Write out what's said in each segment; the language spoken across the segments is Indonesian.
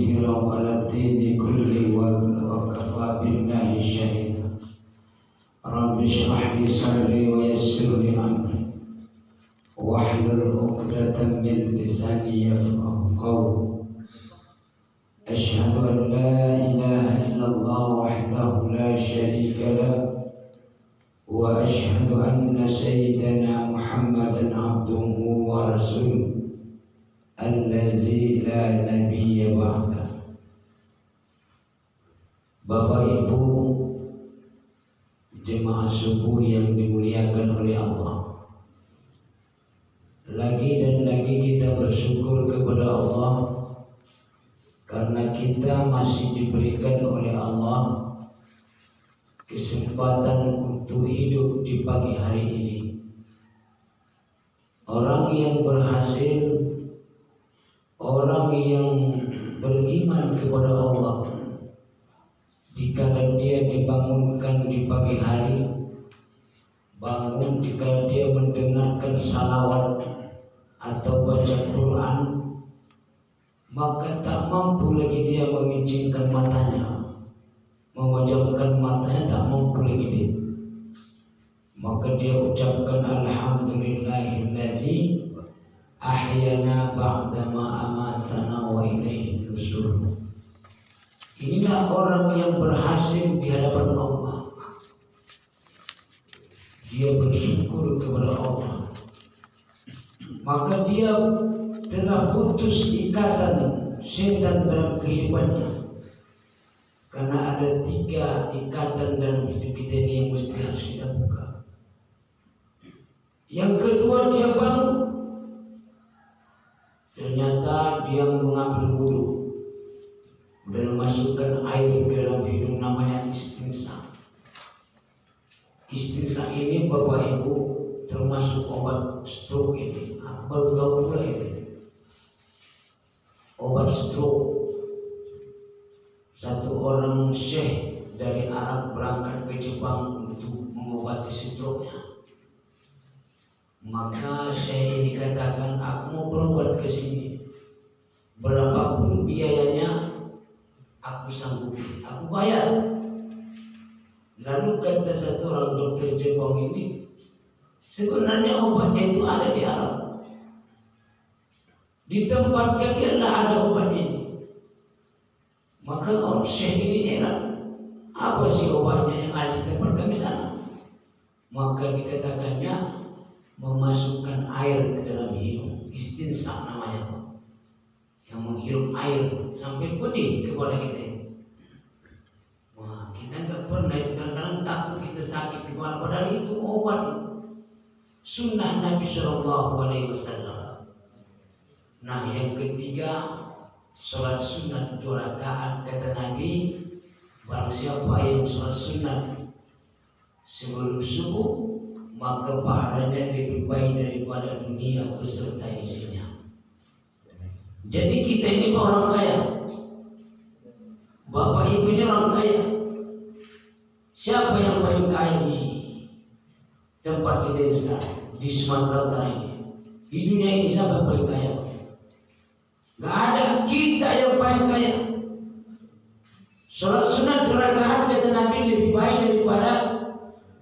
مظهرا على الدين كله وكفى بالله شهيدا. رب اشرح لي صدري ويسر لي امري واحلل عقدة من لساني يفقهوا قولي. أشهد أن لا إله إلا الله وحده لا شريك له وأشهد أن سيدنا محمدا عبده ورسوله الذي لا نبي بعده. Bapak Ibu jemaah subuh yang dimuliakan oleh Allah, lagi dan lagi kita bersyukur kepada Allah karena kita masih diberikan oleh Allah kesempatan untuk hidup di pagi hari ini. Orang yang berhasil, orang yang beriman kepada Allah, dikala dia dibangunkan di pagi hari, bangun dikala dia mendengarkan salawat atau baca Quran, maka tak mampu lagi dia memicingkan matanya, memejamkan matanya, tak mampu lagi dia. Maka dia ucapkan alhamdulillahillazi ahyana ba'dama amatana wa ilaihi nusyur. Inilah orang yang berhasil di hadapan Allah. Dia bersyukur kepada Allah, maka dia telah putus ikatan setan dalam kehidupannya. Karena ada 3 ikatan dalam hidup kita ini yang mesti harus kita buka. Yang kedua, dia bangun, ternyata dia mengambil wudu dan memasukkan air ke dalam hidung, namanya istinsa. Istinsa ini Bapak Ibu termasuk obat stroke ini. Baru pula ini obat stroke. Satu orang syekh dari Arab berangkat ke Jepang untuk mengobati stroke-nya. Maka syekh ini katakan, aku mau berobat ke sini, berapapun biayanya aku sanggup, aku bayar. Lalu kata satu orang dokter Jepang ini, sebenarnya obatnya itu ada di Arab, di tempat kalian lah ada obat ini. Maka orang syekh ini heran, apa sih obatnya yang ada di tempat kami sana? Maka dikatakannya memasukkan air ke dalam hidung, istinsa namanya, yang menghirup air sampai pedih kepada kita. Wah, kita nggak pernah, kadang-kadang takut kita sakit kepala, padahal itu obat sunnah Nabi Shallallahu Alaihi Wasallam. Nah, yang ketiga, sholat sunat 2 rakaat. Kata Nabi, barang siapa yang sholat sunat sebelum subuh, maka pahalanya lebih baik daripada dunia beserta isinya. Jadi kita ini orang kaya, bapak ibunya orang kaya. Siapa yang paling kaya di tempat kita ini sekarang, di Sumatera Utara ini, di dunia ini siapa yang paling kaya? Gak ada, kita yang paling kaya. Sholat sunat 2 rakaat kata Nabi lebih baik daripada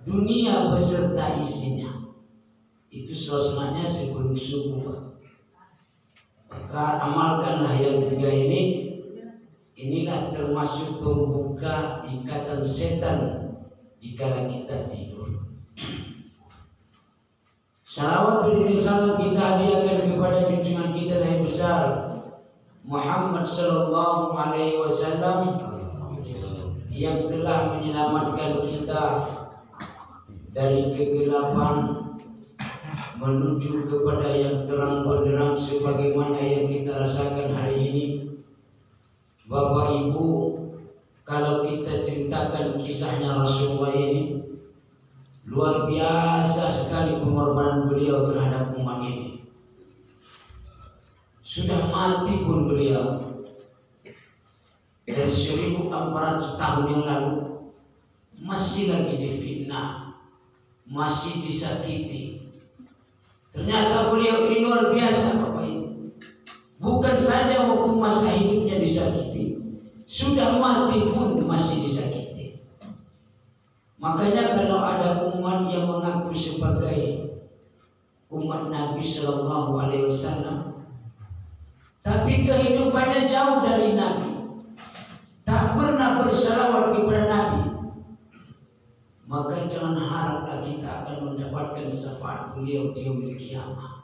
dunia beserta isinya. Itu sholat sunatnya sebelum subuh. Maka amalkanlah yang 3 ini. Inilah termasuk pembuka ikatan setan dikala kita tidur. Salawat beriring salam kita hadiahkan kepada junjungan kita yang besar Muhammad Sallallahu Alaihi Wasallam, yang telah menyelamatkan kita dari kegelapan menuju kepada yang terang benderang sebagaimana yang kita rasakan hari ini. Bapak Ibu, kalau kita ceritakan kisahnya Rasulullah ini, luar biasa sekali pengorbanan beliau terhadap umat ini. Sudah mati pun beliau dari 1400 tahun yang lalu, masih lagi difitnah, masih disakiti. Ternyata beliau ini luar biasa Bapak Ibu. Bukan saja waktu masa hidupnya disakiti, sudah mati pun masih disakiti. Makanya kalau ada umat yang mengaku sebagai umat Nabi Shallallahu Alaihi Wasallam, tapi kehidupannya jauh dari Nabi, tak pernah bersalawat kepada Nabi, maka jangan haraplah kita akan mendapatkan syafaat beliau di yaumil qiyamah.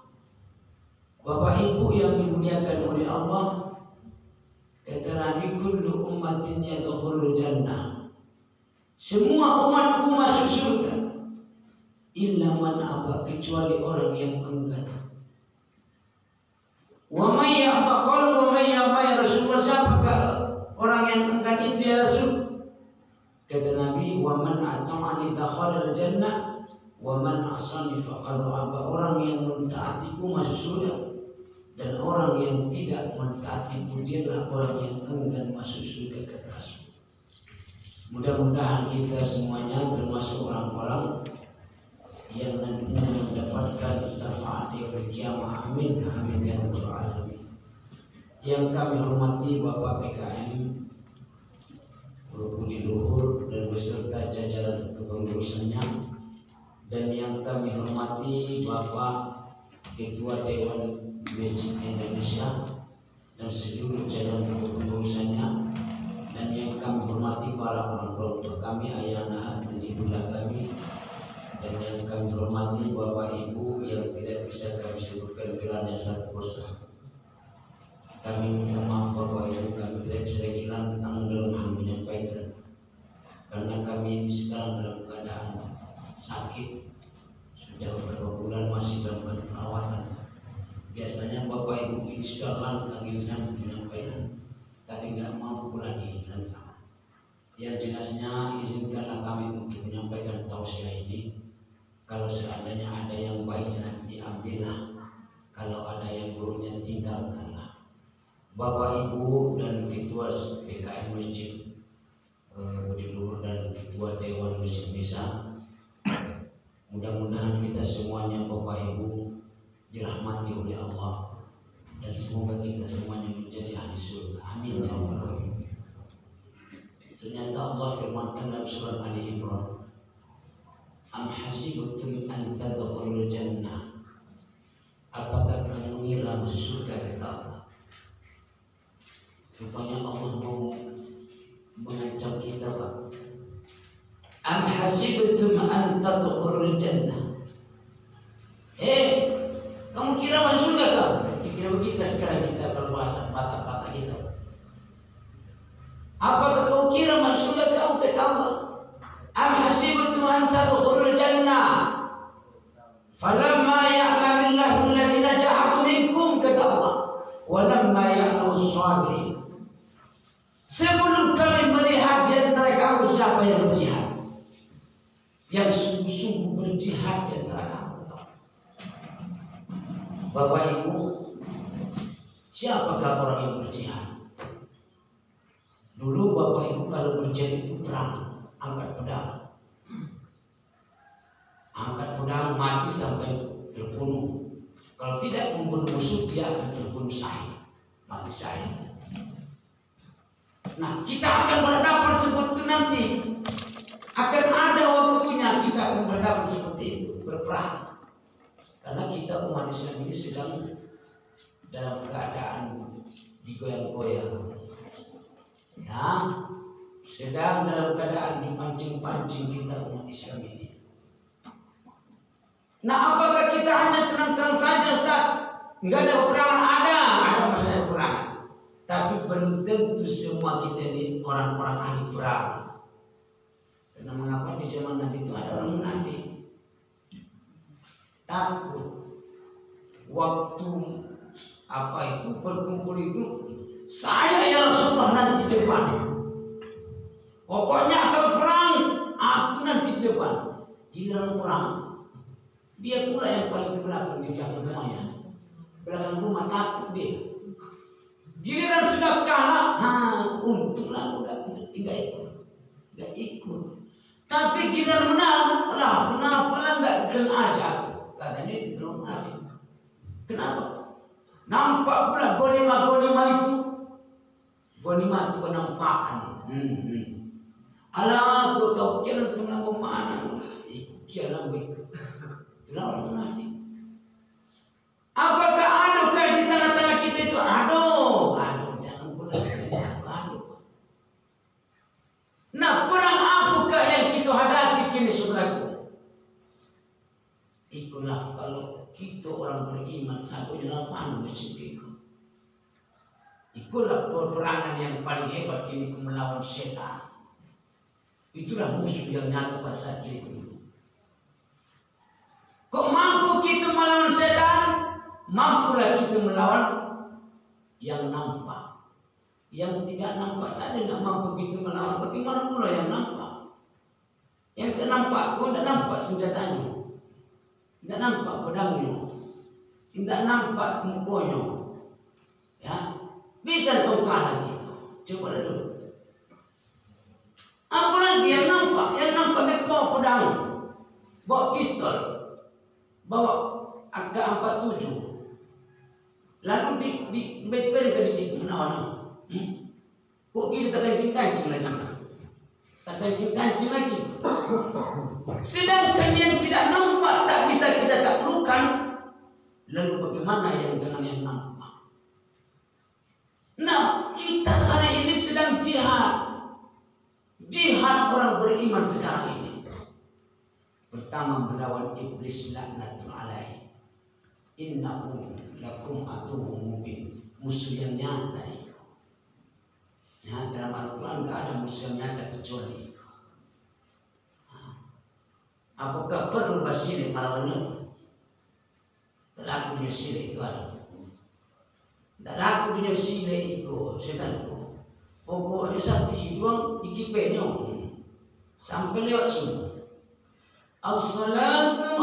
Bapak Ibu yang dimuliakan oleh Allah, kata Nabi, kullu ummatin yadkhulul jannah. Semua umatku masuk surga, illa man aba, kecuali orang yang enggan. Wa may ya'ba, qalu wa may ya'ba ya Rasulullah, siapakah orang yang enggan itu ya Rasul? Kata Nabi, wa man ata'ani dakhala al-jannah wa man asani faqad aba. Orang yang mentaatiku masuk surga, dan orang yang tidak mentaatiku dialah orang yang enggan masuk surga, kata Rasul. Mudah-mudahan kita semuanya termasuk orang-orang yang nantinya mendapatkan syafaat di yaumil qiyamah. Amin, amin ya rabbal alamin. Yang kami hormati Bapak PKM, Guru di Luhur dan beserta jajaran kepengurusannya, dan yang kami hormati Bapak Ketua Dewan Masjid Indonesia dan seluruh jajaran kepengurusannya, dan yang kami hormati para orang tua kami, ayah dan ibunda kami, dan yang kami hormati Bapak Ibu yang tidak bisa kami sebutkan gelarnya satu persatu. Kami minta maaf Bapak Ibu, kami tidak bisa hilang dalam hal menyampaikan, karena kami ini sekarang dalam keadaan sakit, sudah beberapa bulan masih dalam perawatan. Biasanya Bapak Ibu ini sudah lancar lisan menyampaikan, tapi nggak mampu lagi lancar. Yang jelasnya izinkanlah kami untuk menyampaikan tausiah ini. Kalau seandainya ada yang baiknya diambillah, kalau ada yang buruknya tinggalkanlah. Bapak Ibu dan Ketua PKM Masjid di Luhur dan Ketua Dewan Masjid Indonesia, mudah-mudahan kita semuanya Bapak Ibu dirahmati oleh Allah, dan semoga kita semuanya menjadi ahli surga. Amin ya rabbal alamin. Ternyata Allah firmankan dalam surat Ali Imran, am hasibtum an tadkhulul jannah, apakah kamu mengira masuk surga, kata Allah. Rupanya Allah mau mengancam kita, Pak. Am hasibtum an tadkhulul jannah, kamu kira masuk surga kau? Kira begitu sekarang kita berbahasa patah-patah kita. Apakah kau kira masuk surga kau, kata Allah? Am hasibtum an tadkhulul jannah falamma ya'lamillahu alladziina jahadu minkum, kata Allah, wa lamma ya'lamus sabirin. Sebelum kami melihat di antara kamu siapa yang berjihad, yang sungguh-sungguh berjihad di antara kamu. Bapak Ibu, siapakah orang yang berjihad? Dulu Bapak Ibu kalau berjihad itu perang, angkat pedang. Angkat pedang, mati sampai terbunuh. Kalau tidak membunuh musuh, dia akan terbunuh syahid, mati syahid. Nah, kita akan berhadapan seperti itu nanti. Akan ada waktunya kita akan berhadapan seperti itu, berperang. Karena kita umat Islam ini sedang dalam keadaan digoyang-goyang, ya, sedang dalam keadaan dipancing-pancing kita umat Islam ini. Nah, apakah kita hanya tenang-tenang saja, Ustaz? Enggak ada peperangan, ada masalah peperangan. Tapi belum tentu semua kita ini orang-orang ahli perang. Karena mengapa di zaman Nabi itu ada orang munafik? Takut waktu berkumpul itu, saya ya Rasulullah nanti depan. Pokoknya asal perang, aku nanti depan. Giliran perang, dia pula yang paling belakang di belakang rumahnya, belakang rumah, takut dia. Giliran sudah kalah, untunglah nggak ikut. Tapi giliran menang, kenapa nggak kena aja? Katanya itu munafik. Kenapa? Nampak pula gonima itu. Gonima itu penampakan. Alah, kau tahu jalan tengah mana? Jalan begitu. Lawan munafik. Apakah adukah di tengah-tengah kita itu? Aduh, jangan pula aduh. Nah, perang apakah yang kita hadapi kini, saudaraku? Itulah kalau kita orang beriman satunya lawan macam itu. Itulah peperangan yang paling hebat kini melawan setan. Itulah musuh yang nyata pada saat ini. Kok mampu kita melawan setan? Mampulah kita melawan yang nampak. Yang tidak nampak saja tidak mampu kita melawan. Bagaimana pula yang nampak? Yang tidak nampak pun tidak nampak senjatanya. Tidak nampak pedangnya. Tidak nampak mukanya. Ya, bisa kau kalah kita. Coba dulu. Apalagi yang nampak? Yang nampak dia bawa pedang, bawa pistol, bawa AK-47. Lalu di betul ke di mana? Kok kita tak kancing lagi? Tak kancing lagi. Sedangkan yang tidak nampak tak bisa kita taklukkan. Lalu bagaimana yang dengan yang nampak? Nah, kita hari ini sedang jihad. Jihad orang beriman sekarang ini. Pertama melawan iblis laknatul alaihi. Innahu lakum aduwwun mubin. Musuh yang nyata itu. Ya, dalam Al-Quran tidak ada musuh yang nyata kecuali itu. Apakah perlu bersilik melawannya? Tak laku punya silik itu ada. Tak laku punya silik itu setan itu. Pokoknya sakti juang ikipenya sampai lewat semua. Assalatu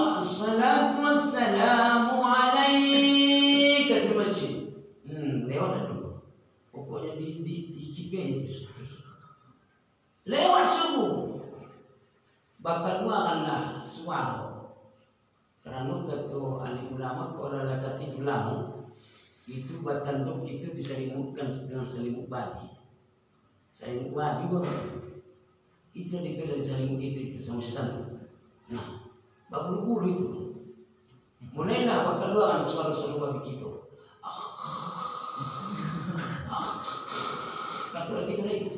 wassalamu alaika di masjid. Lewat dulu. Pokoknya di ikipenya itu. Lewat subuh. Bakal doakanlah suara. Kerana kata ahli ulama kalau ada tidur lama itu batanduk itu diselimutkan dengan selimut babi. Selimut babi itu dipilih selimut itu sama setan. Nah, berbulu itu. Mulailah bakal doakan suara-suara babi itu. Kata kita lagi.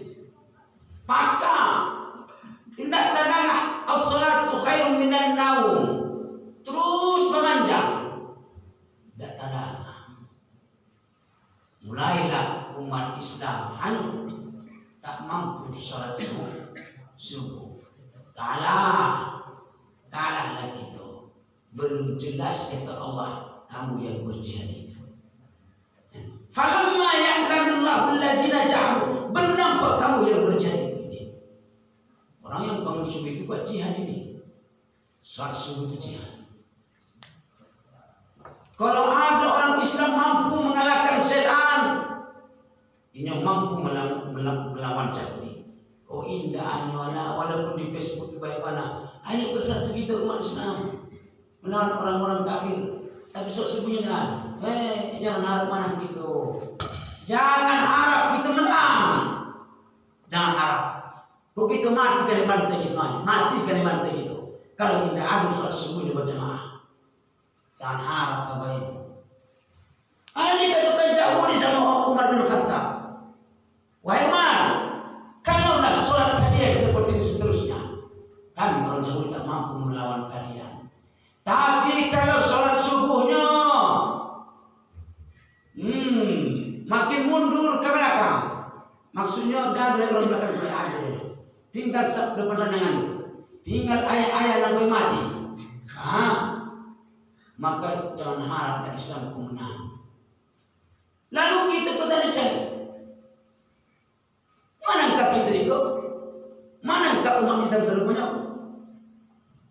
Maka tidak terdengar as-salatu khairun minan naum. Terus memanjang. Tidak terdengar. Mulailah umat Islam hanyut. Tak mampu salat subuh. Kalah lagi itu. Belum jelas kata Allah kamu yang berjihad itu. Falamma ya'lamullahu allazina ja'alu. Belum nampak kamu yang berjihad itu. Orang yang bangun subuh itu buat jihad ini. Salat subuh itu jihad. Kalau ada orang Islam mampu mengalahkan setan, ini mampu melawan jahil. Oh indah anwala, walaupun di Facebook baik mana. Ayo bersatu kita umat Islam melawan orang-orang kafir. Tapi sesungguhnya jangan harap mana gitu. Jangan harap kita menang. Jangan harap. Kok kita mati kali bantai gitu aja. Mati kali bantai gitu. Kalau tidak ada sholat subuhnya berjamaah. Jangan harap kebaik. Ini katakan jauh di sama Umar bin Khattab. Wahai Umar, kalau nak sholat kalian seperti ini seterusnya, kami orang jauh tak mampu melawan kalian. Tapi kalau sholat subuhnya, makin mundur ke belakang. Maksudnya dah ada orang belakang boleh aja. Tinggal depan dengan, tinggal ayat-ayat sampai mati. Maka jangan harap Islam menang. Lalu kita bertanya cari, manakah kita itu? Manakah umat Islam seluruhnya?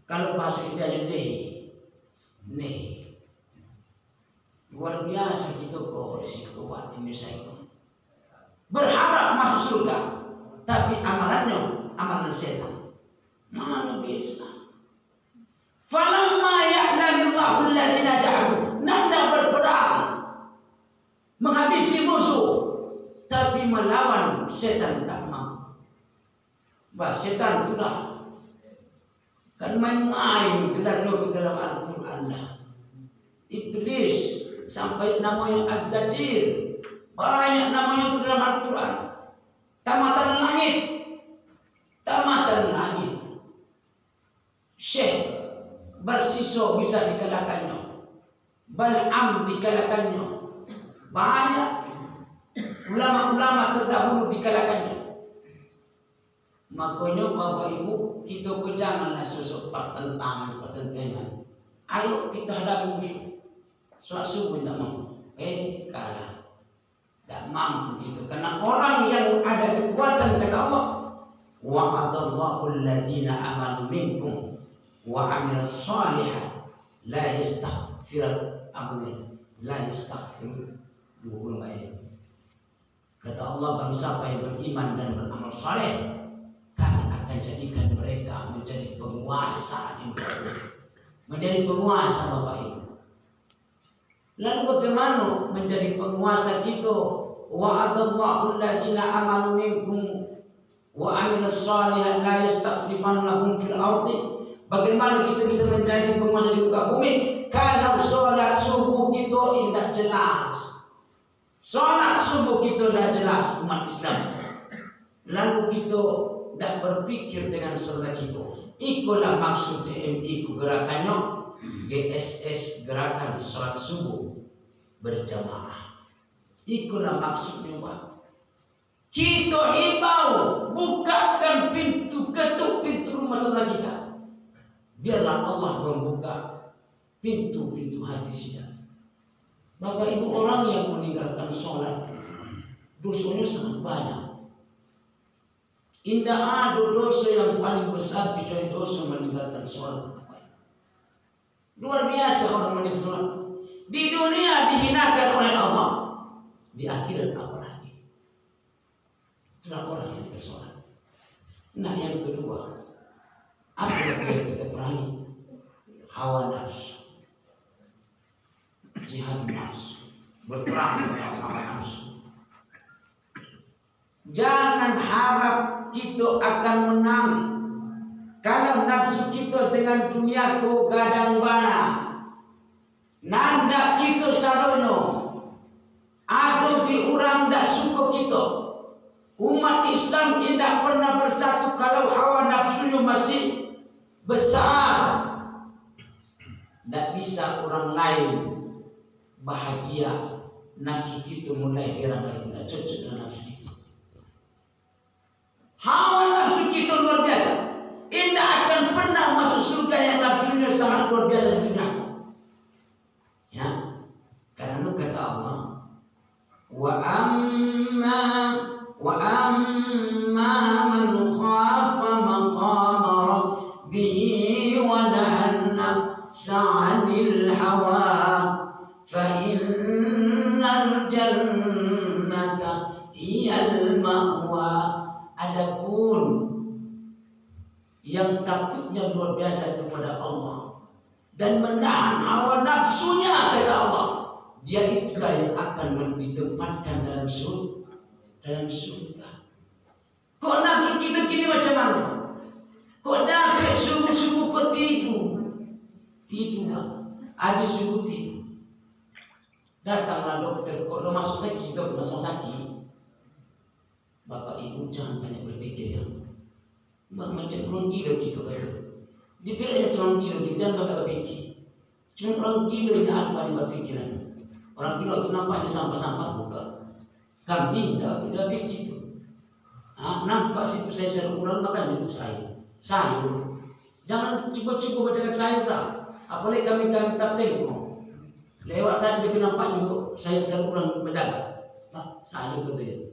Kalau bahasa kita aja nih, luar biasa kita kok di situ buat Indonesia itu. Berharap masuk surga, tapi amalannya amalan setan. Mana bisa? Falamma ya'lamullahu allazina ja'alu. Nanda berperang. Fir'aun, setan tak mau. Setan sudah kan main-main itu dalam Al-Quran. Iblis sampai namanya Az-Zajir, banyak namanya itu dalam Al-Quran. Tamatan langit. Syekh Barsiso bisa dikalahkannya, Bal'am dikalahkannya, banyak ulama-ulama terdahulu dikalahkannya. Makanya Bapak Ibu, kita janganlah sosok pertentangan. Ayo kita hadapi musuh. Sholat subuh tidak mau, kalah. Tidak mampu gitu. Karena orang yang ada kekuatan kata Allah, wa'adallahu allazina amanu minkum wa 'amilus shalihat la yastaghfirun Kata Allah, bangsa yang beriman dan beramal saleh, kami akan jadikan mereka menjadi penguasa di muka bumi. Menjadi penguasa Bapak Ibu. Lalu bagaimana menjadi penguasa kita? Wa'adallahu allazina amanu minkum wa 'amilus shalihat la yastakhlifannahum fil ardi. Bagaimana kita bisa menjadi penguasa di muka bumi? Kalau sholat subuh kita tidak jelas. Sholat subuh kita tidak jelas umat Islam. Lalu kita tidak berpikir dengan sholat kita. Itulah maksud DMI gerakannya, GSS, gerakan sholat subuh berjamaah. Itulah maksudnya Pak. Kita himbau, bukakan pintu, ketuk pintu rumah saudara kita. Biarlah Allah membuka pintu-pintu hati kita. Bapak Ibu, orang yang meninggalkan sholat, dosanya sangat banyak. Tidak ada dosa yang paling besar kecuali dosa meninggalkan sholat. Luar biasa orang meninggalkan sholat. Di dunia dihinakan oleh Allah, di akhirat apa lagi? Itulah orang yang meninggalkan sholat. Nah, yang kedua, apa yang kita perangi? Hawa nafsu, jihad nafsu, berperang melawan hawa nafsu. Jangan harap kita akan menang kalau nafsu kita dengan dunia ku gadang bana. Nanda kita sadono, aduh diurang dak suka kita. Umat Islam tidak pernah bersatu kalau hawa nafsunya masih besar. Tidak bisa orang lain bahagia, nafsu kita mulai dirabai, tidak cocok dengan nafsu kita. Hawa nafsu kita luar biasa. Tidak akan pernah masuk surga yang nafsunya sangat luar biasa di dunia. Ya, karena kata Allah, wa amma man khafa maqama rabbih wa nahan nafsa 'anil hawa fa innal jannata hiyal ma'wa. Adapun yang takutnya luar biasa kepada Allah dan menahan hawa nafsunya kata Allah, dia itulah yang akan ditempatkan dalam surga. Kok nafsu kita kini macam mana? Kok dah subuh-subuh kok tidur, habis subuh tidur. Datanglah dokter, kok lo masuk sakit, kita masuk sakit. Bapak Ibu jangan banyak berpikir ya. Macam orang gila gitu kan. Dipilihnya orang gila gitu, jangan banyak berpikir. Cuma orang gila ini apa yang berpikiran. Orang gila itu nampaknya sampah-sampah bukan. Kambing tidak begitu. Nampak situ saya serupuran makan itu sayur. Jangan cukup baca sayur tak. Apalagi kami tak tengok. Lewat saja dia nampak juga sayur serupuran berjaga. Sayur gitu ya.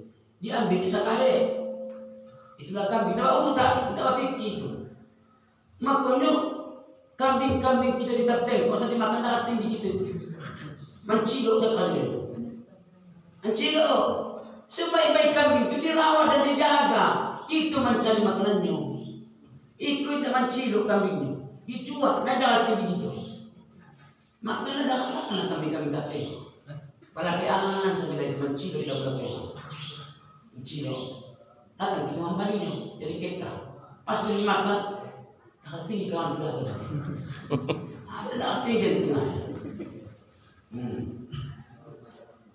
Diambil sekali. Itulah kambing. Tidak begitu. Makanya kambing-kambing kita ditapel. Masa dimakan darah tinggi gitu. Mencilo sekali. Mencilo. Sebaik-baik kambing itu dirawat dan dijaga. Kita mencari makanannya. Ikut mencilo kambingnya. Dicuak. Dan darah tinggi gitu. Makanya darah kambing-kambing tapel. Palapian sampai dari mencilo tidak berapa. Cino datang ke rumah Marino jadi keka pas beli makan hati di kawan juga ada hati di tengah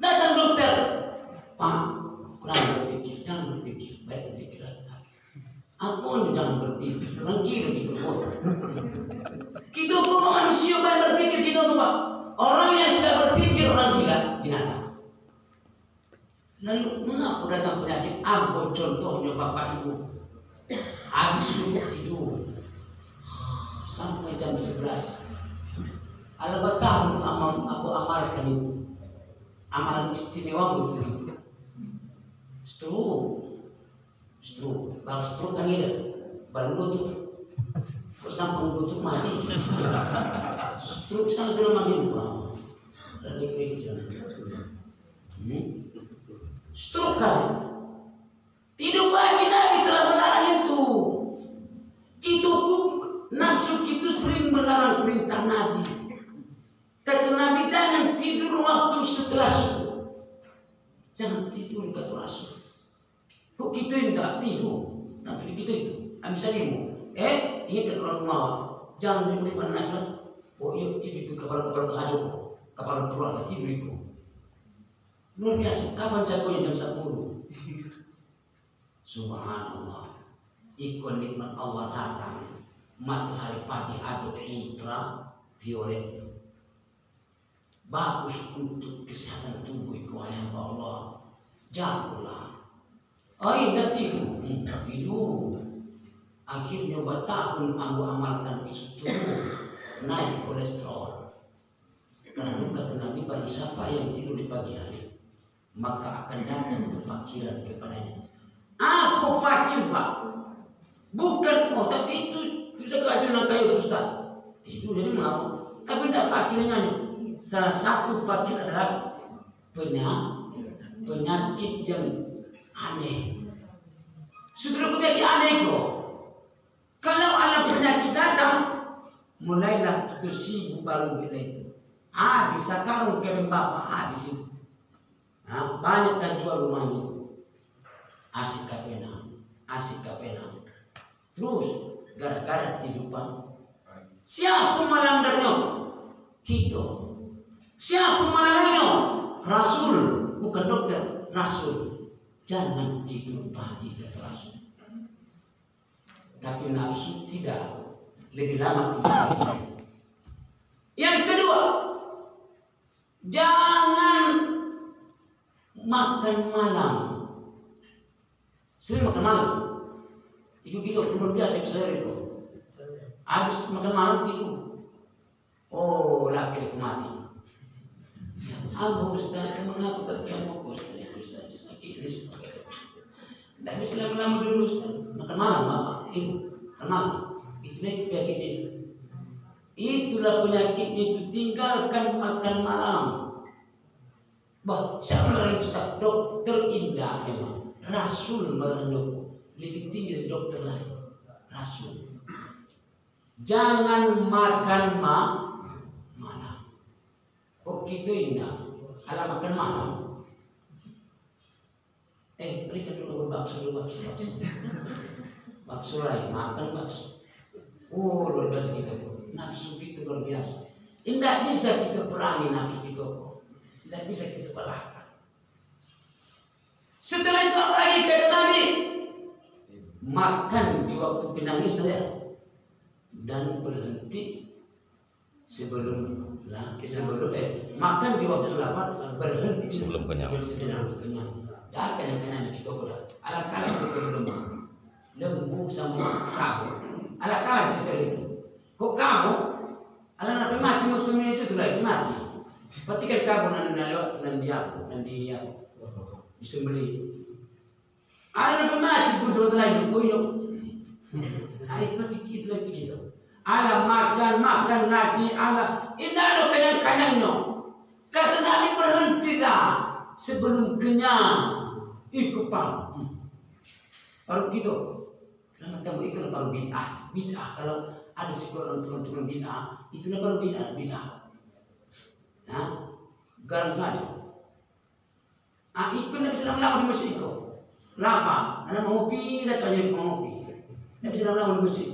datang dokter Pak kurang berpikir jangan berpikir baik berpikir aku jangan berpikir orang gila gitu kita kok manusia baik berpikir kita tuh Pak orang yang tidak berpikir orang gila binatang. Lalu mengapa datang penyakit apa contohnya Bapak Ibu habis tidur sampai jam 11 ala betah aku amalkan itu amalan istimewa itu stroke kalau stroke kan ini baru lutut sampai lutut mati stroke sampai dalam makin dari kerja stroke kan tidak pagi Nabi telah melarang itu kita nafsu kita sering melarang perintah Nabi kata Nabi jangan tidur waktu setelah subuh jangan tidur kata Rasul kok kita tidak tidur tapi kita itu bisa dimu ingat orang mawar jangan diberi pandangan oh iya tidur kepala kehadap kepala keluarga tidur itu luar biasa, kapan jagonya jam 10? Subhanallah. Ikon nikmat Allah datang. Matahari pagi ada ultraviolet. Bagus untuk kesehatan tubuh ikon Allah. Jagolah. Indah tidur. Tidur. Akhirnya bertahun aku amalkan itu naik kolesterol. Karena kata Nabi bagi siapa yang tidur di pagi hari maka akan datang kefakiran kepadanya. Apa fakir Pak? Bukan tapi itu bisa keajuan kayu Ustaz. Tidur jadi mau, tapi tidak fakirnya. Salah satu fakir adalah penyakit yang aneh. Sudah penyakit aneh kok. Kalau ada penyakit datang, mulailah kita sibuk baru bila itu. Bisa karung ke bapak habis itu. Banyak yang jual rumahnya asik kapena terus gara-gara tidupan siapa melanggarnya kita siapa melanggarnya Rasul bukan dokter Rasul jangan tidur pagi kata Rasul tapi nafsu tidak lebih lama tidur yang kedua jangan makan malam. Sering makan malam. Itu gitu luar biasa saya itu. Habis makan malam tidur. Oh, laki mati. Aku Ustaz, mengapa kerja fokus Ustaz sakit Ustaz. Tidak bisa lama-lama dulu Ustaz. Makan malam Bapak. Makan malam. Itulah penyakitnya. Itulah penyakitnya itu tinggalkan makan malam. Siapa yang suka dokter indah memang Rasul merenung lebih tinggi dari dokter lain Rasul jangan makan malam gitu indah ala makan malam berikan dulu bakso lain makan bakso luar biasa gitu nafsu gitu luar biasa tidak bisa kita perangi nafsu gitu tidak bisa kita kalahkan. Setelah itu apa lagi kata Nabi? Makan di waktu penangis dan berhenti sebelum makan di waktu lapar berhenti sebelum kenyang. Dah kenyang kita udah. Ala-kala kita berlemah, lembu sama kamu. Ala-kala kita itu. Kok kamu? Ala nak mati musimnya itu lagi mati. Seperti kan kamu lewat nanti disembeli. Ada mati pun sebetulnya lain koyo. Itu nanti gitu. Ala makan lagi ala indah kenyang-kenyangnya. Kata Nabi berhentilah sebelum kenyang. Ikut pak. Baru gitu. Lama kamu ikut baru bid'ah. Kalau ada sekolah turun bid'ah, itulah baru bid'ah. Garam saja. Ikut Nabi Sallallahu di masjid itu. Kenapa? Anak mengopi, saya kasih mengopi. Tidak bisa lawan masjid.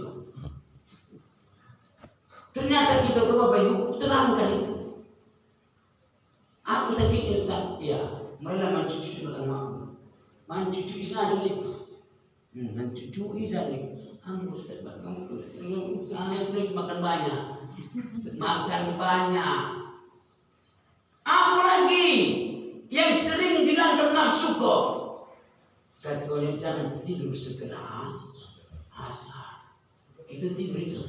Ternyata kita ke Bapak Ibu terangkan itu. Aku sakitnya Ustaz. Ya, marilah mencuci makan makan. Mencuci saja ni. Mencuci saja. Kamu Ustaz, kamu makan banyak. Makan banyak. Apa lagi yang sering bilang nafsu kok? Katanya jangan tidur setelah asar. Itu tidur itu.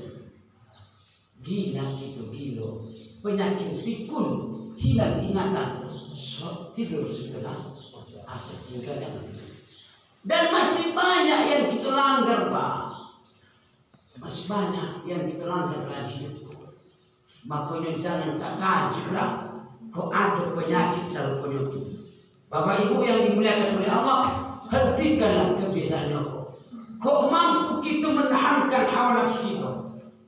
Gila gitu, gilo. Penyakit pikun, hilang ingatan. So, tidur setelah asar. Dan masih banyak yang kita langgar, Pak. Masih banyak yang kita langgar dalam hidupku. Makanya jangan tak kajilah. Kau ada penyakit selalu penyakit. Bapak Ibu yang dimuliakan oleh Allah, hentikanlah kebiasaannya kau. Kau mampu kita menahankan hawa nafsu kita.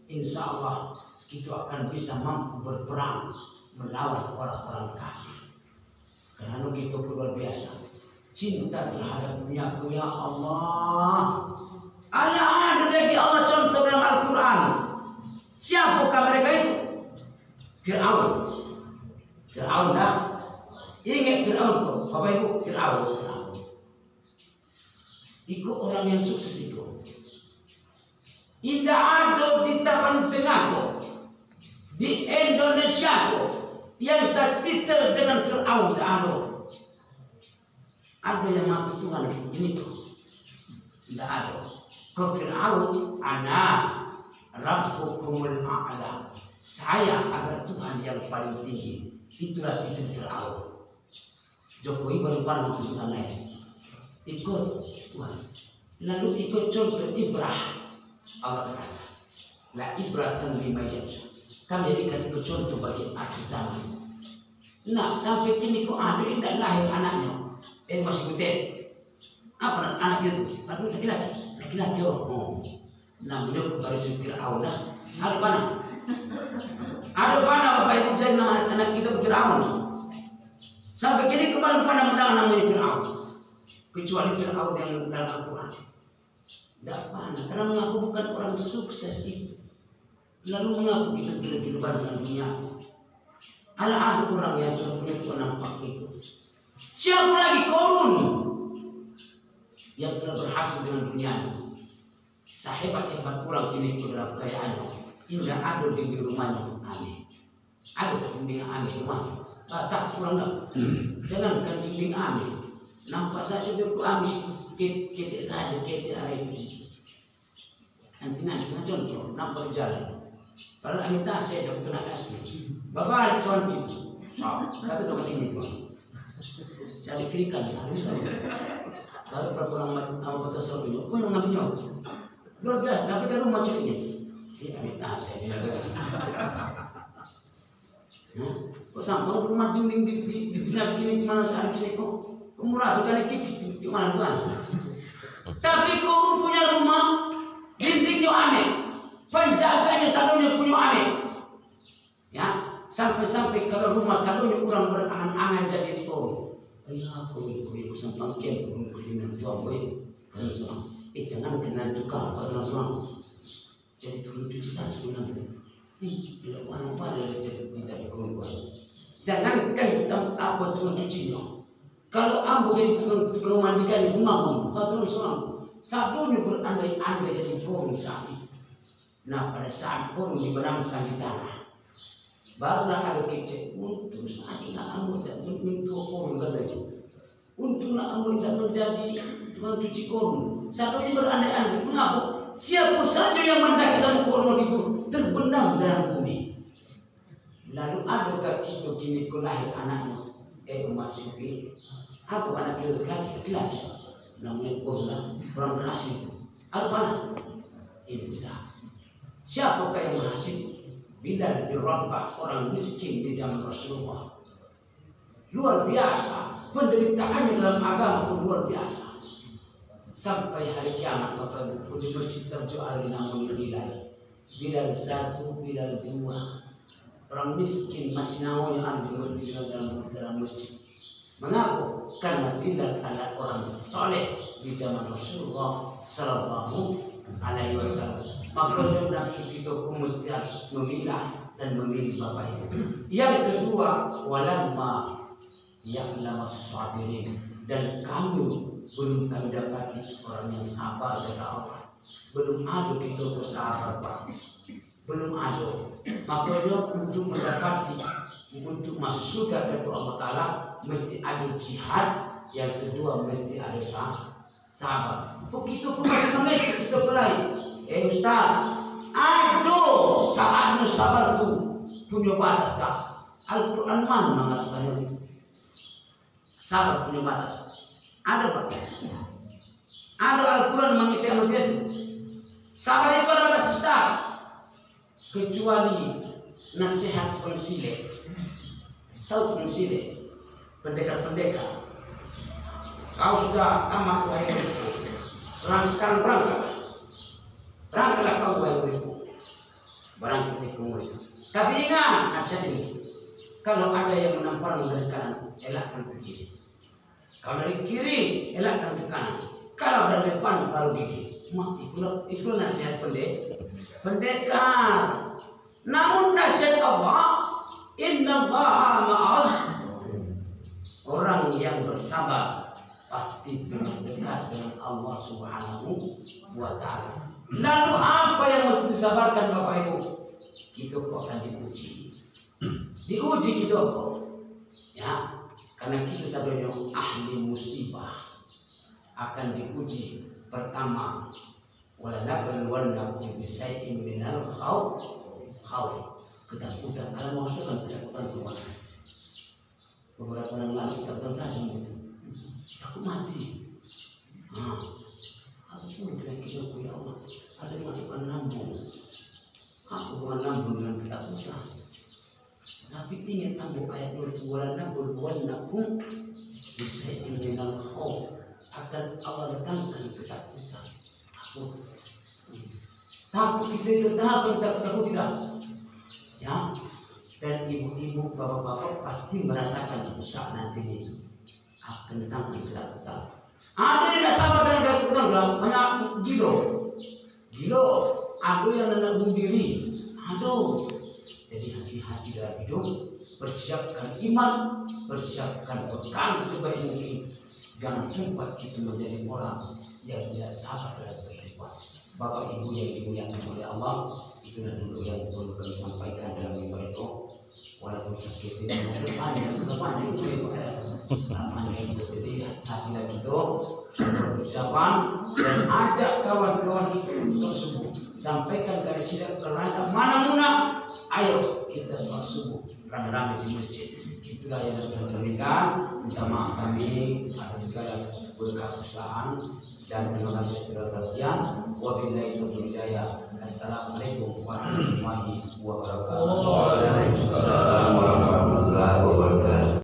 Insya Allah kita akan bisa mampu berperang melawan orang-orang kafir. Karena kita luar biasa cinta terhadap dunia. Ya Allah, ada lagi Allah contoh dalam Al-Quran. Siapakah mereka itu? Fir'aun. Fir'aun dah. Ingat Fir'aun kok, Bapak Ibu, Fir'aun. Ikut orang yang sukses itu. Tidak ada di Tapan Tengah kok, di Indonesia kok, yang setitel dengan Fir'aun tidak ada. Ada yang mengaku Tuhan ini kok, tidak ada. Kau Fir'aun, ana Rabbukumul A'la. Saya adalah Tuhan yang paling tinggi. Itulah titel Fir'aun. Jokowi baru pandang Tuhan lain. Ikut Tuhan. Lalu ikut contoh Ibrah. Allah kata, la ibratan lima yasha. Kami jadikan itu contoh bagi akhir zaman. Nah, sampai kini kok ada yang tidak lahir anaknya. Masih gede. Apa anak itu? Aduh, laki-laki oh. Namanya baris Fir'aun dah. Ada mana? Ada mana Bapak Ibu jadi nama anak kita Fir'aun? Sampai kini kembali pada mendengar namanya Fir'aun. Kecuali Fir'aun yang dalam Al-Quran. Tidak pandang, karena mengaku bukan orang sukses itu. Lalu mengaku kita gila-gila dengan dunia. Ada orang yang selalu punya Tuhan nampak itu. Siapa lagi Korun yang telah berhasil dengan dunia. Sahabat-sahabat kurang ini dalam kekayaannya. Hingga ada di rumahnya. Amin. Ada dinding amin rumah. Tak kurang tak. Jangankan dinding amin. Nampak saja dia amin. Ketik saja, ketik air itu. Nanti contoh, nampak jalan. Padahal kita saya dah betul nak kasih. Bapak ada kawan itu. Kata sama tinggi tuan. Cari kirikan. Baru peraturan awak betul selalu. Kau yang namanya. Luar biasa, tapi kan rumah curinya. Kita saya. Kau sampai rumah dinding di bilang begini mana saat ini kok. Murah sekali kipis di mana tuan. Tapi kau punya rumah dindingnya aneh, penjaganya salonnya punya aneh. Ya, sampai kalau rumah salonnya kurang berangan-angan jadi itu. Kenapa ibu sampai kian dengan tuan boy? Kalau semua, jangan kena tukar kalau semua. Jadi turun cuci saja dengan tidak mana-mana tidak berkorban. Jangankan apa tukang cucinya. Kalau ambo jadi tukang mandikan di rumah, kalau seorang sabunnya berandai-andai jadi korun sapi. Nah pada saat korun dibenamkan di tanah, barulah ada kecek untuk saat ini ambo tidak menyentuh korun katanya. Untunglah ambo tidak menjadi tukang cuci korun. Sabunnya berandai-andai. Mengapa? Siapa saja yang mendaki sama korun itu terbenam dalam bumi. Lalu adakah kita kini lahir anaknya? Umat sufi. Apa anak laki-laki? Namanya korban orang berhasil. Apa anak? Ini tidak. Siapakah yang berhasil? Bila dirambah orang miskin di zaman Rasulullah. Luar biasa. Penderitaannya dalam agama pun luar biasa. Sampai hari kiamat maka di masjid terjual namanya Bilal. Bilal satu, Bilal dua. Orang miskin masih namanya ada di dalam masjid. Mengapa? Karena tidak ada orang soleh di zaman Rasulullah Sallallahu Alaihi Wasallam. Maka nafsu kita pun mesti harus memilah dan memilih bapak ibu. Yang kedua, walamma ya'lamu sabirin, dan kamu belum kami dapati orang yang sabar kata Allah. Belum ada kita bersabar Pak. Belum ada. Maka dia untuk mendapati untuk masuk surga kepada Allah Ta'ala mesti ada jihad. Yang kedua mesti ada sabar. Begitu pun masih mengecek kita mulai. Ustaz, aduh saatnya sabar tu punya batas tak? Al-Quran mana mengatakan sabar punya batas? Ada Pak? Ada Al-Quran mengecek dia tu. Sabar itu ada batas Ustaz. Kecuali nasihat konsile. Tahu konsile? Pendekar-pendekar. Kau sudah tamat wahai muridku. Sekarang berangkat. Berangkatlah kau wahai muridku. Berangkat ke murid. Tapi ingat nasihat ini. Kalau ada yang menampar dari kanan, elakkan ke kiri. Kalau dari kiri, elakkan ke kanan. Kalau dari depan, baru gigi. Itu nasihat pendekar. Namun nasihat Allah, innallaha ma'as orang yang bersabar pasti dekat dengan Allah Subhanahu wa Ta'ala. Lalu apa yang mesti disabarkan Bapak Ibu? Kita akan diuji. Diuji kita apa? Ya, karena kita sebenarnya ahli musibah akan diuji. Pertama, wala nabluwannakum bisyai'in minal khawf, ketakutan. Kalau masukkan ketakutan keluar. Beberapa yang lalu ketakutan saya takut mati. Aku pun kira-kira ya Allah, ada masukkan lambung. Aku bukan lambung dengan ketakutan. Tapi ingat lambung ayat 2, wala nabluwannakum bisyai'in minal khawf, akan Allah datangkan ketakutan. Takut kita itu takut tidak? Ya, dan ibu-ibu, bapak-bapak pasti merasakan usaha nanti itu akan datangkan ketakutan. Ada yang tidak sabar dengan ketakutan, banyak gilo. Ada yang tidak bunuh diri. Aduh, jadi hati-hati dalam hidup. Persiapkan iman, persiapkan bekal sebaik mungkin. Jangan sempat kita menjadi orang yang tidak sabar dalam kehidupan. Bapak Ibu yang dimuliakan oleh Allah, itulah dulu yang perlu kami sampaikan dalam mimbar itu. Walaupun sakit itu panjang itu jadi hati-hati itu persiapan dan ajak kawan-kawan itu untuk subuh. Sampaikan dari sidang kerana mana-mana, ayo kita sholat subuh rame-rame di masjid. Itulah yang kami sampaikan. Minta maaf kami atas segala kesalahan dan terima kasih segala perhatian. Wabillahi taufiq hidayah. Assalamualaikum warahmatullahi wabarakatuh. Waalaikumsalam warahmatullahi wabarakatuh.